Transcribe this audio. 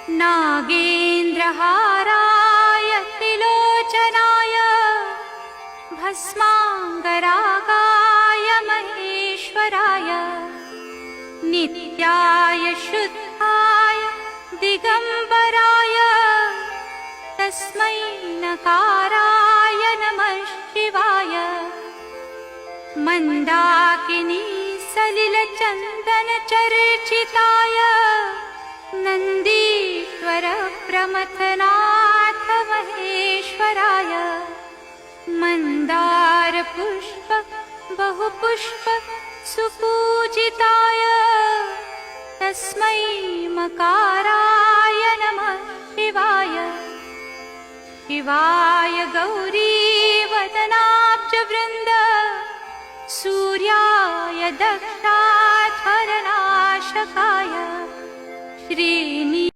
नागेन्द्रहाराय त्रिलोचनाय भस्माङ्गरागाय महेश्वराय नित्याय शुद्धाय दिगम्बराय तस्मै नकाराय नमः शिवाय मन्दाकिनी सलिलचन्दनचर्चिताय नन्दीश्वर प्रमथनाथ महेश्वराय मन्दारपुष्प बहुपुष्प सुपूजिताय तस्मै मकाराय नमः शिवाय शिवाय गौरीवदनाब्जवृन्द सूर्याय दक्षाध्वरनाशकाय श्रीनि